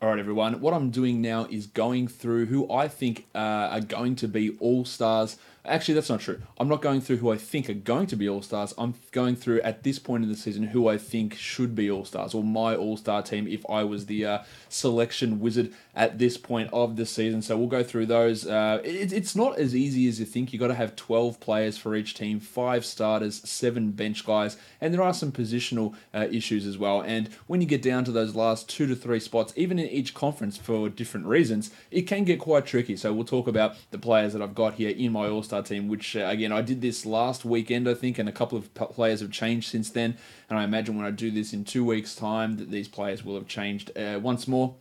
All right, everyone. What I'm doing now is going through who I think are going to be all-stars. Actually, that's not true. I'm not going through who I think are going to be all-stars. I'm going through, at this point in the season, who I think should be all-stars, or my all-star team if I was the selection wizard at this point of the season. So we'll go through those. It's not as easy as you think. You've got to have 12 players for each team, 5 starters, 7 bench guys, and there are some positional issues as well. And when you get down to those last 2 to 3 spots, even in each conference for different reasons, it can get quite tricky. So we'll talk about the players that I've got here in my all-star team, which again, I did this last weekend, I think, and a couple of players have changed since then. And I imagine when I do this in 2 weeks' time that these players will have changed once more.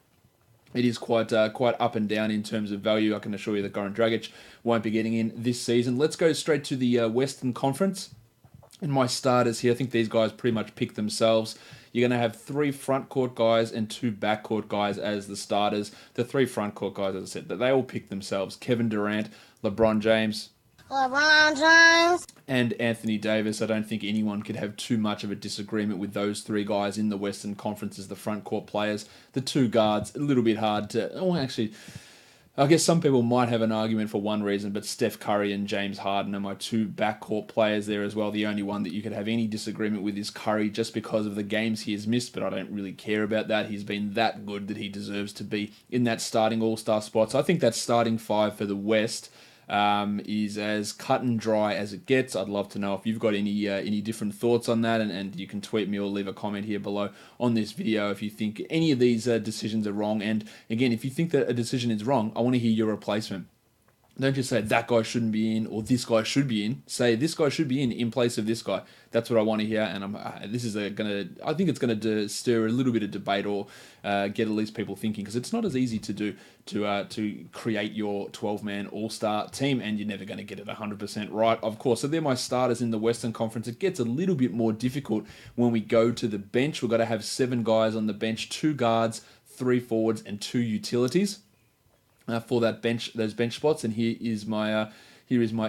It is quite up and down in terms of value. I can assure you that Goran Dragic won't be getting in this season. Let's go straight to the Western Conference. And my starters here, I think these guys pretty much pick themselves. You're going to have 3 front court guys and 2 back court guys as the starters. The 3 front court guys, as I said, that they all pick themselves. Kevin Durant, LeBron James, and Anthony Davis. I don't think anyone could have too much of a disagreement with those 3 guys in the Western Conference as the front court players. The 2 guards, a little bit hard to... Oh, actually... I guess some people might have an argument for one reason, but Steph Curry and James Harden are my 2 backcourt players there as well. The only one that you could have any disagreement with is Curry, just because of the games he has missed, but I don't really care about that. He's been that good that he deserves to be in that starting all-star spot. So I think that starting 5 for the West is as cut and dry as it gets. I'd love to know if you've got any different thoughts on that, and you can tweet me or leave a comment here below on this video if you think any of these decisions are wrong. And again, if you think that a decision is wrong, I want to hear your replacement. Don't just say that guy shouldn't be in or this guy should be in. Say this guy should be in place of this guy. That's what I want to hear, and I think it's gonna stir a little bit of debate or get at least people thinking, because it's not as easy to do to create your 12-man all-star team, and you're never going to get it 100% right, of course. So they're my starters in the Western Conference. It gets a little bit more difficult when we go to the bench. We've got to have 7 guys on the bench, 2 guards, 3 forwards, and 2 utilities. For those bench spots, and here is my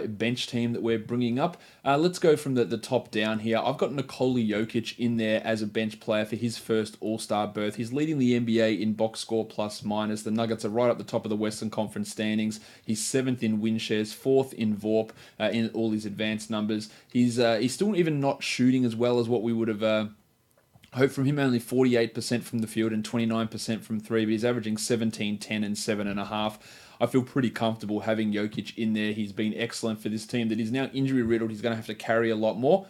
bench team that we're bringing up. Let's go from the top down here. I've got Nikola Jokic in there as a bench player for his first All-Star berth. He's leading the NBA in box score plus minus. The Nuggets are right up the top of the Western Conference standings. He's 7th in win shares, 4th in VORP in all his advanced numbers. He's still even not shooting as well as what we would have hope from him. Only 48% from the field and 29% from 3, but he's averaging 17, 10, and 7.5. I feel pretty comfortable having Jokic in there. He's been excellent for this team that is now injury-riddled. He's going to have to carry a lot more.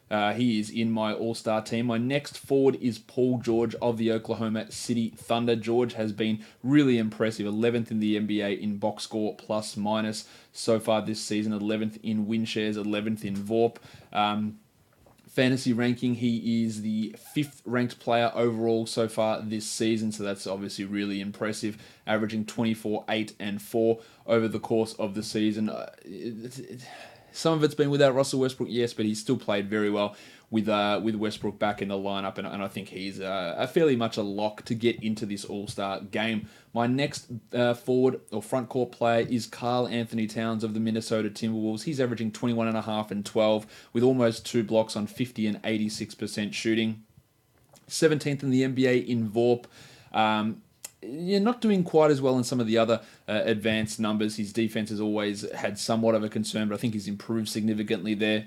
He is in my all-star team. My next forward is Paul George of the Oklahoma City Thunder. George has been really impressive. 11th in the NBA in box score plus minus so far this season. 11th in win shares, 11th in VORP. Fantasy ranking, he is the 5th ranked player overall so far this season, so that's obviously really impressive, averaging 24, 8, and 4 over the course of the season. Some of it's been without Russell Westbrook, yes, but he's still played very well with Westbrook back in the lineup, and I think he's a fairly much a lock to get into this All-Star game. My next forward or front court player is Karl-Anthony Towns of the Minnesota Timberwolves. He's averaging 21.5 and 12 with almost 2 blocks on 50 and 86% shooting. 17th in the NBA in VORP. Not doing quite as well in some of the other advanced numbers. His defense has always had somewhat of a concern, but I think he's improved significantly there.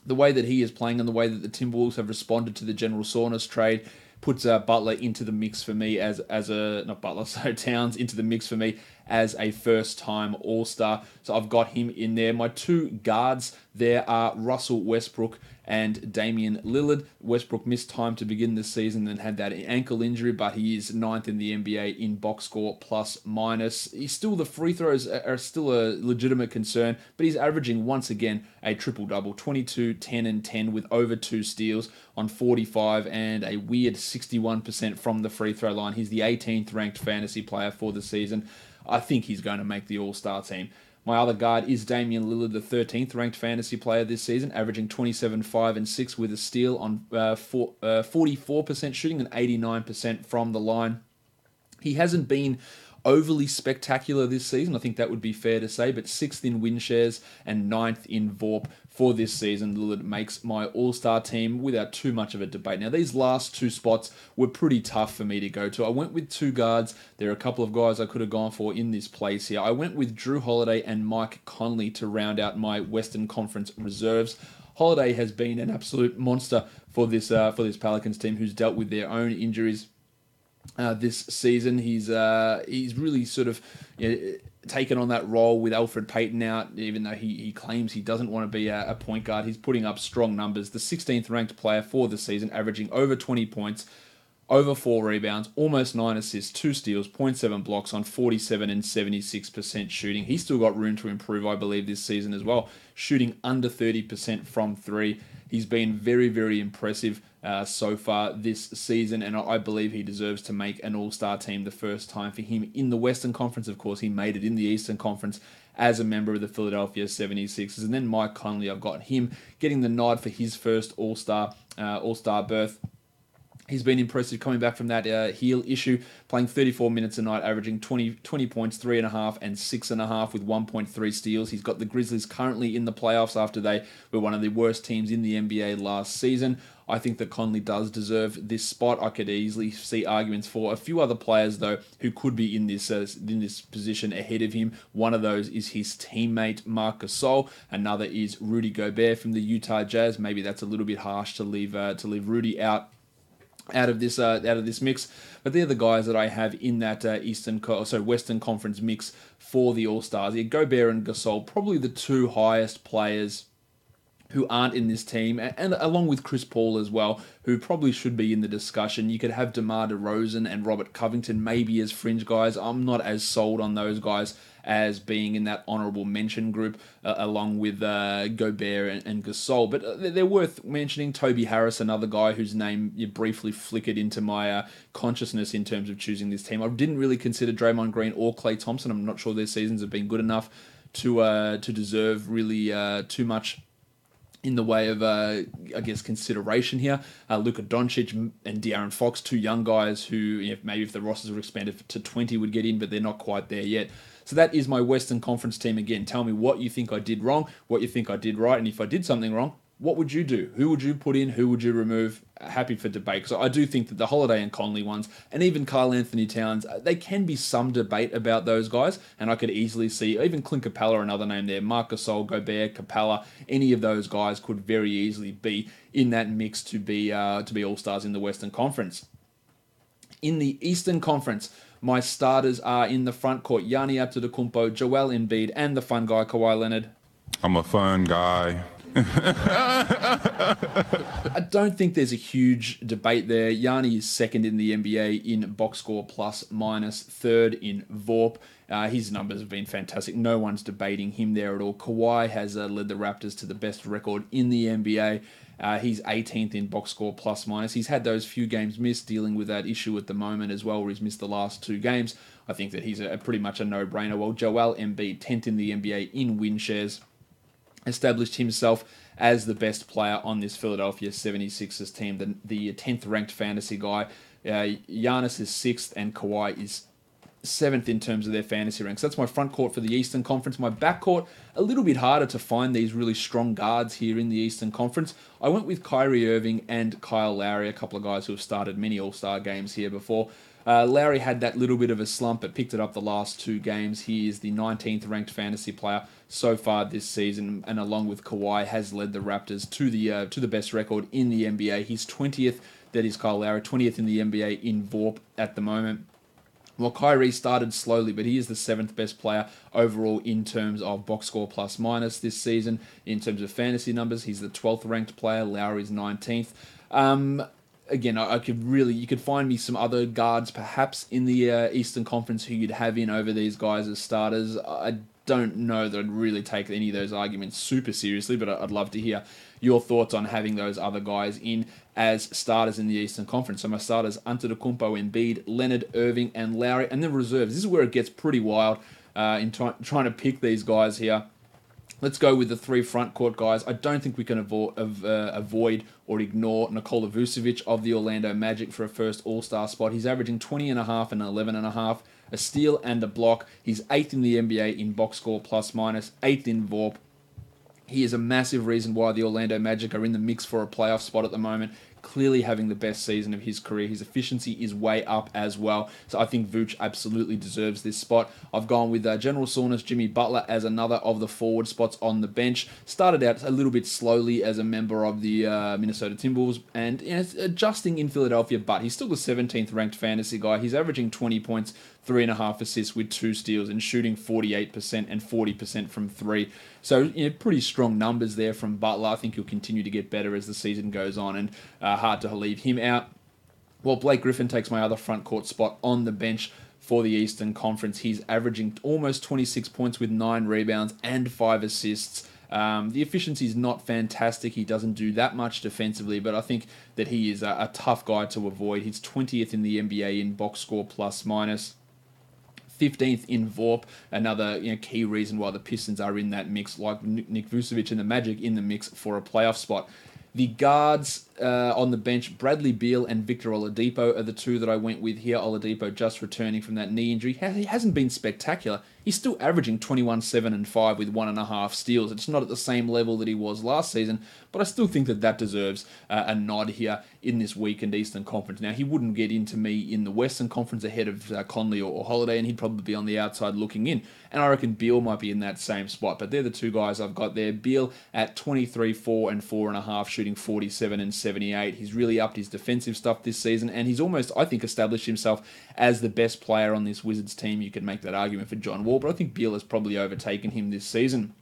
The way that he is playing and the way that the Timberwolves have responded to the General Soreness trade puts Butler into the mix for me Towns into the mix for me as a first-time All-Star. So I've got him in there. My 2 guards there are Russell Westbrook and Damian Lillard. Westbrook missed time to begin the season and had that ankle injury, but he is 9th in the NBA in box score plus minus. The free throws are still a legitimate concern, but he's averaging once again a triple-double, 22, 10, and 10 with over 2 steals on 45 and a weird 61% from the free throw line. He's the 18th ranked fantasy player for the season. I think he's going to make the All-Star team. My other guard is Damian Lillard, the 13th ranked fantasy player this season, averaging 27, 5, and 6 with a steal on 44% shooting and 89% from the line. He hasn't been overly spectacular this season. I think that would be fair to say, but 6th in win shares and 9th in VORP for this season. Lillard makes my all-star team without too much of a debate. Now, these last 2 spots were pretty tough for me to go to. I went with 2 guards. There are a couple of guys I could have gone for in this place here. I went with Drew Holiday and Mike Conley to round out my Western Conference reserves. Holiday has been an absolute monster for this Pelicans team, who's dealt with their own injuries this season. He's really sort of taken on that role with Alfred Payton out, even though he claims he doesn't want to be a point guard. He's putting up strong numbers. The 16th ranked player for the season, averaging over 20 points, over 4 rebounds, almost 9 assists, 2 steals, 0.7 blocks on 47 and 76% shooting. He's still got room to improve, I believe, this season as well. Shooting under 30% from 3. He's been very, very impressive so far this season, and I believe he deserves to make an all-star team the first time for him in the Western Conference. Of course, he made it in the Eastern Conference as a member of the Philadelphia 76ers. And then Mike Conley, I've got him getting the nod for his first all-star berth. He's been impressive coming back from that heel issue, playing 34 minutes a night, averaging 20 points, 3.5 and 6.5 with 1.3 steals. He's got the Grizzlies currently in the playoffs after they were one of the worst teams in the NBA last season. I think that Conley does deserve this spot. I could easily see arguments for a few other players, though, who could be in this position ahead of him. One of those is his teammate, Marc Gasol. Another is Rudy Gobert from the Utah Jazz. Maybe that's a little bit harsh to leave Rudy out of this mix, but they're the guys that I have in that Western Conference mix for the All-Stars. Yeah, Gobert and Gasol, probably the 2 highest players who aren't in this team, and along with Chris Paul as well, who probably should be in the discussion. You could have DeMar DeRozan and Robert Covington maybe as fringe guys. I'm not as sold on those guys as being in that honourable mention group, along with Gobert and Gasol. But they're worth mentioning. Toby Harris, another guy whose name you briefly flickered into my consciousness in terms of choosing this team. I didn't really consider Draymond Green or Klay Thompson. I'm not sure their seasons have been good enough to deserve really too much in the way of, consideration here. Luka Doncic and De'Aaron Fox, 2 young guys who, maybe if the rosters were expanded to 20 would get in, but they're not quite there yet. So that is my Western Conference team again. Tell me what you think I did wrong, what you think I did right, and if I did something wrong, what would you do? Who would you put in? Who would you remove? Happy for debate. So I do think that the Holiday and Conley ones, and even Karl-Anthony Towns, they can be some debate about those guys, and I could easily see, even Clint Capella, another name there, Marc Gasol, Gobert, Capella, any of those guys could very easily be in that mix to be All-Stars in the Western Conference. In the Eastern Conference, my starters are in the front court, Giannis Antetokounmpo, Joel Embiid, and the fun guy, Kawhi Leonard. I'm a fun guy. I don't think there's a huge debate there. Giannis is 2nd in the NBA in box score plus minus, 3rd in VORP. His numbers have been fantastic. No one's debating him there at all. Kawhi has led the Raptors to the best record in the NBA. He's 18th in box score plus minus. He's had those few games missed, dealing with that issue at the moment as well, where he's missed the last 2 games. I think that he's pretty much a no-brainer. Well, Joel Embiid, 10th in the NBA in win shares, established himself as the best player on this Philadelphia 76ers team, the 10th ranked fantasy guy. Giannis is 6th and Kawhi is 7th in terms of their fantasy ranks. That's my front court for the Eastern Conference. My back court, a little bit harder to find these really strong guards here in the Eastern Conference. I went with Kyrie Irving and Kyle Lowry, a couple of guys who have started many All-Star games here before. Lowry had that little bit of a slump, but picked it up the last 2 games. He is the 19th ranked fantasy player so far this season, and along with Kawhi, has led the Raptors to the best record in the NBA. He's 20th, that is Kyle Lowry, 20th in the NBA in VORP at the moment. Well, Kyrie started slowly, but he is the 7th best player overall in terms of box score plus minus this season. In terms of fantasy numbers, he's the 12th ranked player. Lowry's 19th. Again, you could find me some other guards perhaps in the Eastern Conference who you'd have in over these guys as starters. I don't know that I'd really take any of those arguments super seriously, but I'd love to hear your thoughts on having those other guys in as starters in the Eastern Conference. So my starters, Antetokounmpo, Embiid, Leonard, Irving, and Lowry, and then reserves. This is where it gets pretty wild in trying to pick these guys here. Let's go with the 3 front court guys. I don't think we can avoid or ignore Nikola Vucevic of the Orlando Magic for a first All-Star spot. He's averaging 20.5 and 11.5. a steal and a block. He's 8th in the NBA in box score plus minus, 8th in VORP. He is a massive reason why the Orlando Magic are in the mix for a playoff spot at the moment. Clearly having the best season of his career. His efficiency is way up as well. So I think Vooch absolutely deserves this spot. I've gone with general soreness Jimmy Butler as another of the forward spots on the bench. Started out a little bit slowly as a member of the Minnesota Timberwolves and adjusting in Philadelphia, but he's still the 17th ranked fantasy guy. He's averaging 20 points, 3.5 assists with 2 steals and shooting 48% and 40% from 3. So, pretty strong numbers there from Butler. I think he'll continue to get better as the season goes on, and hard to leave him out. Well, Blake Griffin takes my other front court spot on the bench for the Eastern Conference. He's averaging almost 26 points with 9 rebounds and 5 assists. The efficiency is not fantastic. He doesn't do that much defensively, but I think that he is a tough guy to avoid. He's 20th in the NBA in box score plus minus. 15th in VORP, another key reason why the Pistons are in that mix, like Nick Vucevic and the Magic in the mix for a playoff spot. The guards on the bench, Bradley Beal and Victor Oladipo are the two that I went with here. Oladipo just returning from that knee injury. He hasn't been spectacular. He's still averaging 21, 7, and 5 with 1.5 steals. It's not at the same level that he was last season, but I still think that deserves a nod here in this weakened Eastern Conference. Now, he wouldn't get into me in the Western Conference ahead of Conley or Holiday, and he'd probably be on the outside looking in. And I reckon Beal might be in that same spot, but they're the two guys I've got there. Beal at 23, 4, and 4.5, shooting 47 and 78. He's really upped his defensive stuff this season, and he's almost, I think, established himself as the best player on this Wizards team. You could make that argument for John Wall, but I think Beal has probably overtaken him this season.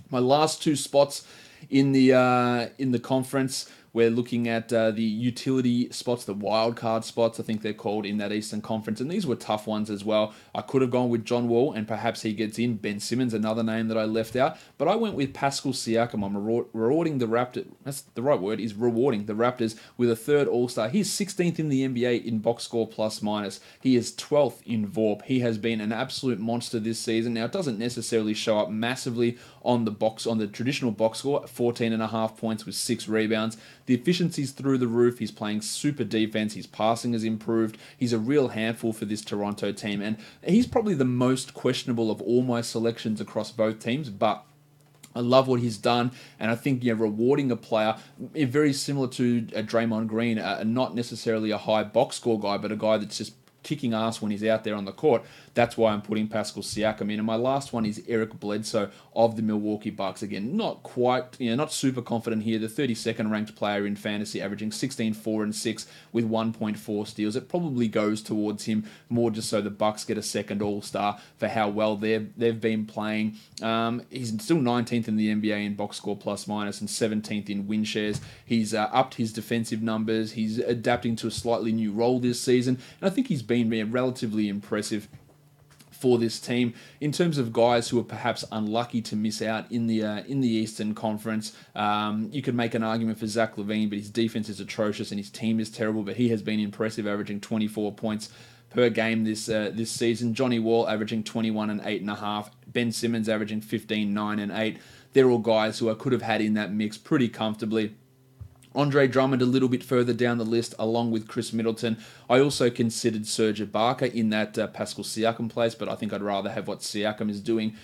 My last two spots in the conference, we're looking at the utility spots, the wild card spots, I think they're called, in that Eastern Conference. And these were tough ones as well. I could have gone with John Wall, and perhaps he gets in. Ben Simmons, another name that I left out. But I went with Pascal Siakam. I'm rewarding the Raptors. That's the right word, is rewarding the Raptors with a third All-Star. He's 16th in the NBA in box score plus minus. He is 12th in VORP. He has been an absolute monster this season. Now, it doesn't necessarily show up massively on the traditional box score, 14.5 points with 6 rebounds. The efficiency's through the roof. He's playing super defense. His passing has improved. He's a real handful for this Toronto team, and he's probably the most questionable of all my selections across both teams, but I love what he's done, and I think rewarding a player very similar to Draymond Green, not necessarily a high box score guy, but a guy that's just kicking ass when he's out there on the court. That's why I'm putting Pascal Siakam in. And my last one is Eric Bledsoe of the Milwaukee Bucks. Again, not quite, not super confident here. The 32nd ranked player in fantasy, averaging 16, 4, and 6 with 1.4 steals. It probably goes towards him more just so the Bucks get a second All-Star for how well they've been playing. He's still 19th in the NBA in box score plus minus and 17th in win shares. He's upped his defensive numbers. He's adapting to a slightly new role this season, and I think he's been relatively impressive for this team. In terms of guys who are perhaps unlucky to miss out in the Eastern Conference, you could make an argument for Zach LaVine, but his defense is atrocious and his team is terrible, but he has been impressive, averaging 24 points per game this season. Johnny Wall averaging 21 and 8.5. Ben Simmons averaging 15, 9, and 8. They're all guys who I could have had in that mix pretty comfortably. Andre Drummond a little bit further down the list, along with Chris Middleton. I also considered Serge Ibaka in that Pascal Siakam place, but I think I'd rather have what Siakam is doing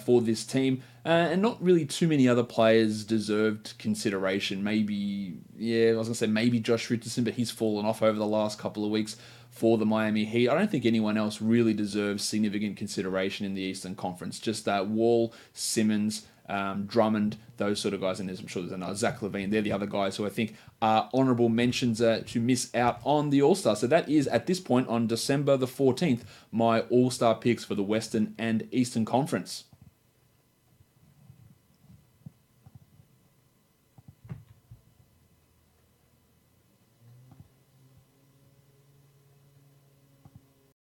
for this team. And not really too many other players deserved consideration. Maybe Josh Richardson, but he's fallen off over the last couple of weeks for the Miami Heat. I don't think anyone else really deserves significant consideration in the Eastern Conference. Just Wall, Simmons, Drummond, those sort of guys, and I'm sure there's another Zach LaVine. They're the other guys who I think are honourable mentions to miss out on the All-Star. So that is, at this point, on December the 14th, my All-Star picks for the Western and Eastern Conference.